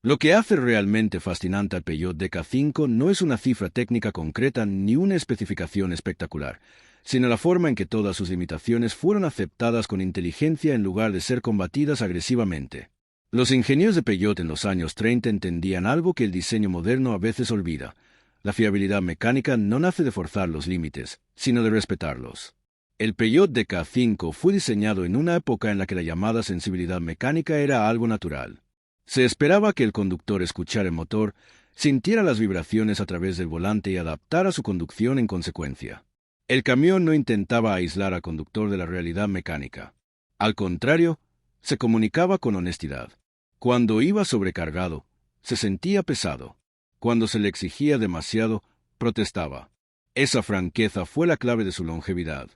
Lo que hace realmente fascinante al Peugeot DK5 no es una cifra técnica concreta ni una especificación espectacular, sino la forma en que todas sus limitaciones fueron aceptadas con inteligencia en lugar de ser combatidas agresivamente. Los ingenieros de Peugeot en los años 30 entendían algo que el diseño moderno a veces olvida. La fiabilidad mecánica no nace de forzar los límites, sino de respetarlos. El Peugeot DK5 fue diseñado en una época en la que la llamada sensibilidad mecánica era algo natural. Se esperaba que el conductor escuchara el motor, sintiera las vibraciones a través del volante y adaptara su conducción en consecuencia. El camión no intentaba aislar al conductor de la realidad mecánica. Al contrario, se comunicaba con honestidad. Cuando iba sobrecargado, se sentía pesado. Cuando se le exigía demasiado, protestaba. Esa franqueza fue la clave de su longevidad.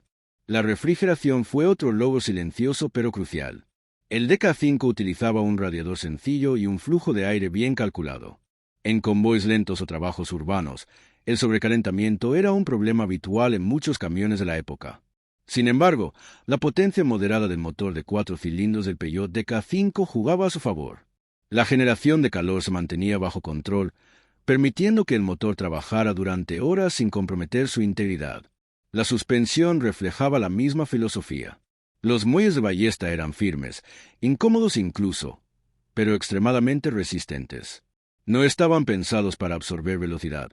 La refrigeración fue otro logro silencioso pero crucial. El DK5 utilizaba un radiador sencillo y un flujo de aire bien calculado. En convoys lentos o trabajos urbanos, el sobrecalentamiento era un problema habitual en muchos camiones de la época. Sin embargo, la potencia moderada del motor de 4 cilindros del Peugeot DK5 jugaba a su favor. La generación de calor se mantenía bajo control, permitiendo que el motor trabajara durante horas sin comprometer su integridad. La suspensión reflejaba la misma filosofía. Los muelles de ballesta eran firmes, incómodos incluso, pero extremadamente resistentes. No estaban pensados para absorber velocidad,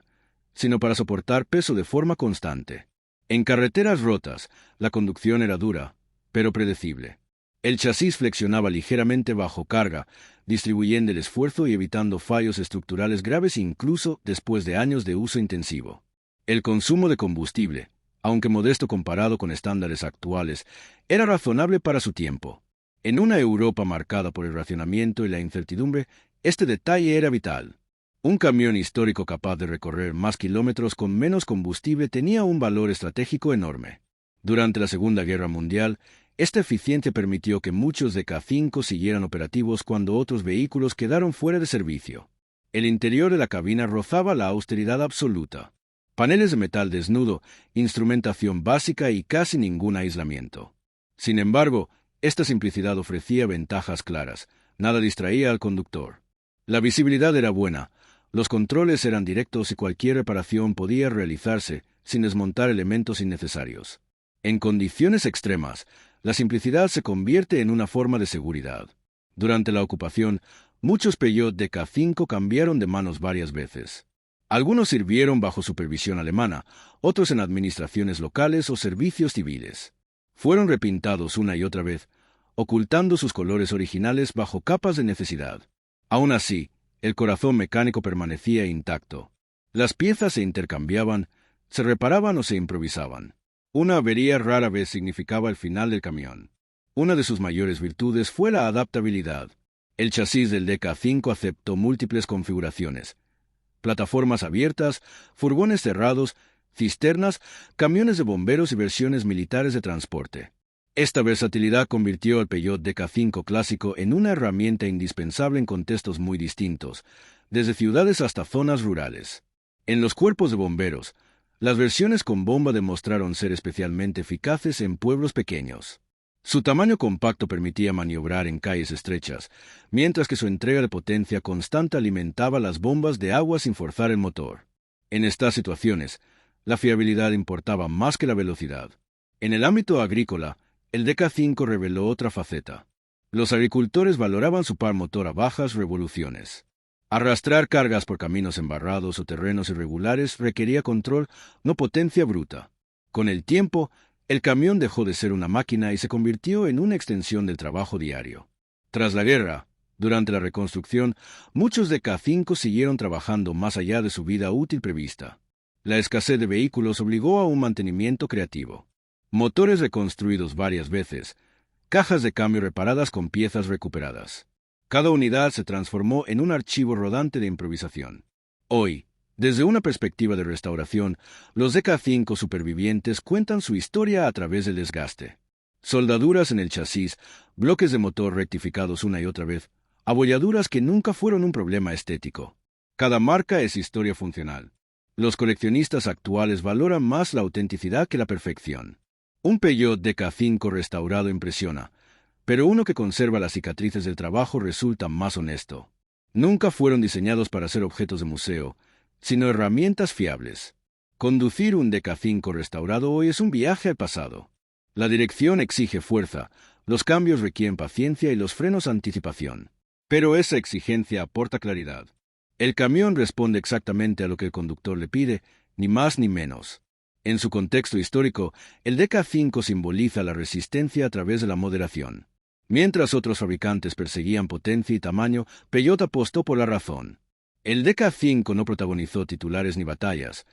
sino para soportar peso de forma constante. En carreteras rotas, la conducción era dura, pero predecible. El chasis flexionaba ligeramente bajo carga, distribuyendo el esfuerzo y evitando fallos estructurales graves incluso después de años de uso intensivo. El consumo de combustible, aunque modesto comparado con estándares actuales, era razonable para su tiempo. En una Europa marcada por el racionamiento y la incertidumbre, este detalle era vital. Un camión histórico capaz de recorrer más kilómetros con menos combustible tenía un valor estratégico enorme. Durante la Segunda Guerra Mundial, esta eficiencia permitió que muchos DK5 siguieran operativos cuando otros vehículos quedaron fuera de servicio. El interior de la cabina rozaba la austeridad absoluta. Paneles de metal desnudo, instrumentación básica y casi ningún aislamiento. Sin embargo, esta simplicidad ofrecía ventajas claras, nada distraía al conductor. La visibilidad era buena, los controles eran directos y cualquier reparación podía realizarse sin desmontar elementos innecesarios. En condiciones extremas, la simplicidad se convierte en una forma de seguridad. Durante la ocupación, muchos Peugeot DK5 cambiaron de manos varias veces. Algunos sirvieron bajo supervisión alemana, otros en administraciones locales o servicios civiles. Fueron repintados una y otra vez, ocultando sus colores originales bajo capas de necesidad. Aún así, el corazón mecánico permanecía intacto. Las piezas se intercambiaban, se reparaban o se improvisaban. Una avería rara vez significaba el final del camión. Una de sus mayores virtudes fue la adaptabilidad. El chasis del DK5 aceptó múltiples configuraciones. Plataformas abiertas, furgones cerrados, cisternas, camiones de bomberos y versiones militares de transporte. Esta versatilidad convirtió al Peugeot DK5 clásico en una herramienta indispensable en contextos muy distintos, desde ciudades hasta zonas rurales. En los cuerpos de bomberos, las versiones con bomba demostraron ser especialmente eficaces en pueblos pequeños. Su tamaño compacto permitía maniobrar en calles estrechas, mientras que su entrega de potencia constante alimentaba las bombas de agua sin forzar el motor. En estas situaciones, la fiabilidad importaba más que la velocidad. En el ámbito agrícola, el DK5 reveló otra faceta. Los agricultores valoraban su par motor a bajas revoluciones. Arrastrar cargas por caminos embarrados o terrenos irregulares requería control, no potencia bruta. Con el tiempo, el camión dejó de ser una máquina y se convirtió en una extensión del trabajo diario. Tras la guerra, durante la reconstrucción, muchos DK5 siguieron trabajando más allá de su vida útil prevista. La escasez de vehículos obligó a un mantenimiento creativo. Motores reconstruidos varias veces, cajas de cambio reparadas con piezas recuperadas. Cada unidad se transformó en un archivo rodante de improvisación. Hoy, desde una perspectiva de restauración, los DK5 supervivientes cuentan su historia a través del desgaste. Soldaduras en el chasis, bloques de motor rectificados una y otra vez, abolladuras que nunca fueron un problema estético. Cada marca es historia funcional. Los coleccionistas actuales valoran más la autenticidad que la perfección. Un Peugeot DK5 restaurado impresiona, pero uno que conserva las cicatrices del trabajo resulta más honesto. Nunca fueron diseñados para ser objetos de museo, sino herramientas fiables. Conducir un DK5 restaurado hoy es un viaje al pasado. La dirección exige fuerza, los cambios requieren paciencia y los frenos anticipación. Pero esa exigencia aporta claridad. El camión responde exactamente a lo que el conductor le pide, ni más ni menos. En su contexto histórico, el DK5 simboliza la resistencia a través de la moderación. Mientras otros fabricantes perseguían potencia y tamaño, Peugeot apostó por la razón. El DK5 no protagonizó titulares ni batallas,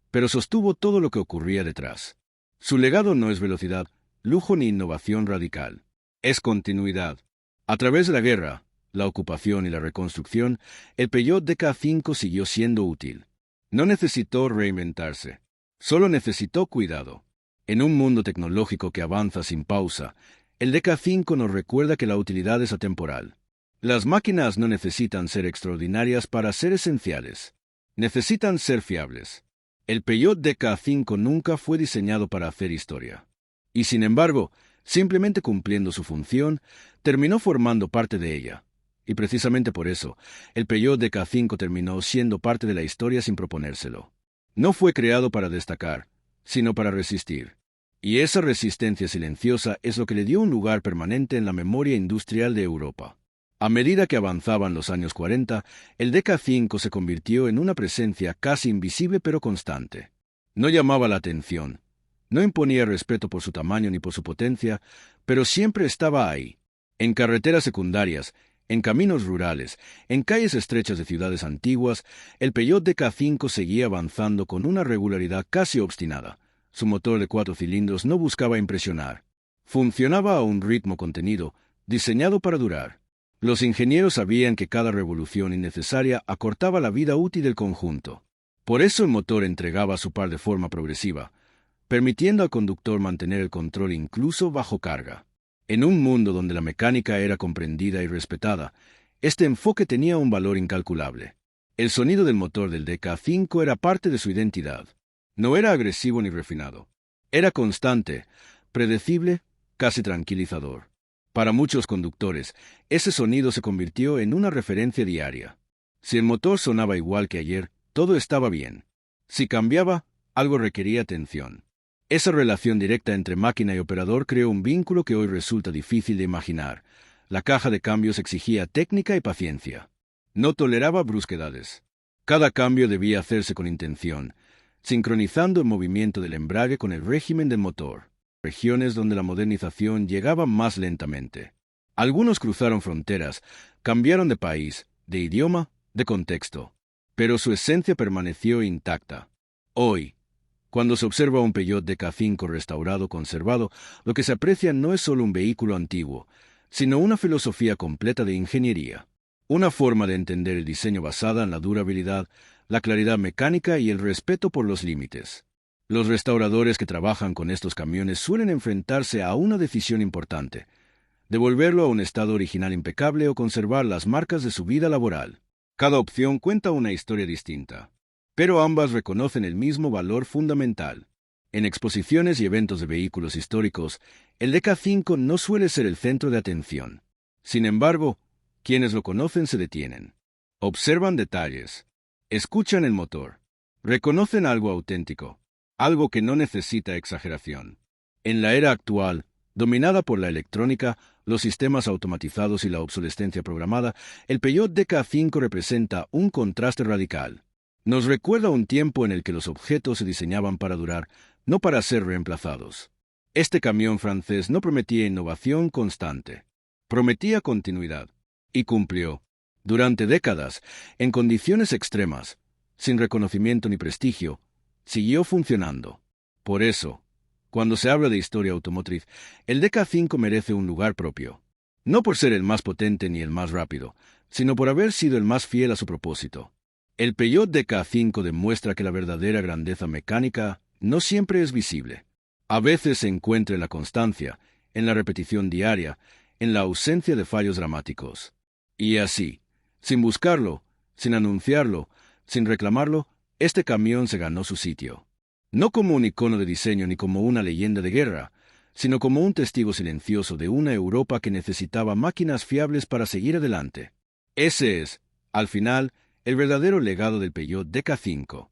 pero sostuvo todo lo que ocurría detrás. Su legado no es velocidad, lujo ni innovación radical. Es continuidad. A través de la guerra, la ocupación y la reconstrucción, el Peugeot DK5 siguió siendo útil. No necesitó reinventarse. Solo necesitó cuidado. En un mundo tecnológico que avanza sin pausa, el DK5 nos recuerda que la utilidad es atemporal. Las máquinas no necesitan ser extraordinarias para ser esenciales. Necesitan ser fiables. El Peugeot DK5 nunca fue diseñado para hacer historia. Y sin embargo, simplemente cumpliendo su función, terminó formando parte de ella. Y precisamente por eso, el Peugeot DK5 terminó siendo parte de la historia sin proponérselo. No fue creado para destacar, sino para resistir. Y esa resistencia silenciosa es lo que le dio un lugar permanente en la memoria industrial de Europa. A medida que avanzaban los años 40, el DK5 se convirtió en una presencia casi invisible pero constante. No llamaba la atención, no imponía respeto por su tamaño ni por su potencia, pero siempre estaba ahí. En carreteras secundarias, en caminos rurales, en calles estrechas de ciudades antiguas, el Peugeot DK5 seguía avanzando con una regularidad casi obstinada. Su motor de 4 cilindros no buscaba impresionar. Funcionaba a un ritmo contenido, diseñado para durar. Los ingenieros sabían que cada revolución innecesaria acortaba la vida útil del conjunto. Por eso el motor entregaba su par de forma progresiva, permitiendo al conductor mantener el control incluso bajo carga. En un mundo donde la mecánica era comprendida y respetada, este enfoque tenía un valor incalculable. El sonido del motor del DK5 era parte de su identidad. No era agresivo ni refinado. Era constante, predecible, casi tranquilizador. Para muchos conductores, ese sonido se convirtió en una referencia diaria. Si el motor sonaba igual que ayer, todo estaba bien. Si cambiaba, algo requería atención. Esa relación directa entre máquina y operador creó un vínculo que hoy resulta difícil de imaginar. La caja de cambios exigía técnica y paciencia. No toleraba brusquedades. Cada cambio debía hacerse con intención, sincronizando el movimiento del embrague con el régimen del motor. Regiones donde la modernización llegaba más lentamente. Algunos cruzaron fronteras, cambiaron de país, de idioma, de contexto, pero su esencia permaneció intacta. Hoy, cuando se observa un Peugeot DK5 restaurado conservado, lo que se aprecia no es solo un vehículo antiguo, sino una filosofía completa de ingeniería. Una forma de entender el diseño basada en la durabilidad, la claridad mecánica y el respeto por los límites. Los restauradores que trabajan con estos camiones suelen enfrentarse a una decisión importante: devolverlo a un estado original impecable o conservar las marcas de su vida laboral. Cada opción cuenta una historia distinta, pero ambas reconocen el mismo valor fundamental. En exposiciones y eventos de vehículos históricos, el DK5 no suele ser el centro de atención. Sin embargo, quienes lo conocen se detienen. Observan detalles. Escuchan el motor. Reconocen algo auténtico. Algo que no necesita exageración. En la era actual, dominada por la electrónica, los sistemas automatizados y la obsolescencia programada, el Peugeot DK5 representa un contraste radical. Nos recuerda un tiempo en el que los objetos se diseñaban para durar, no para ser reemplazados. Este camión francés no prometía innovación constante. Prometía continuidad. Y cumplió. Durante décadas, en condiciones extremas, sin reconocimiento ni prestigio, siguió funcionando. Por eso, cuando se habla de historia automotriz, el DK5 merece un lugar propio. No por ser el más potente ni el más rápido, sino por haber sido el más fiel a su propósito. El Peugeot DK5 demuestra que la verdadera grandeza mecánica no siempre es visible. A veces se encuentra en la constancia, en la repetición diaria, en la ausencia de fallos dramáticos. Y así, sin buscarlo, sin anunciarlo, sin reclamarlo, este camión se ganó su sitio. No como un icono de diseño ni como una leyenda de guerra, sino como un testigo silencioso de una Europa que necesitaba máquinas fiables para seguir adelante. Ese es, Al final, el verdadero legado del Peugeot DK5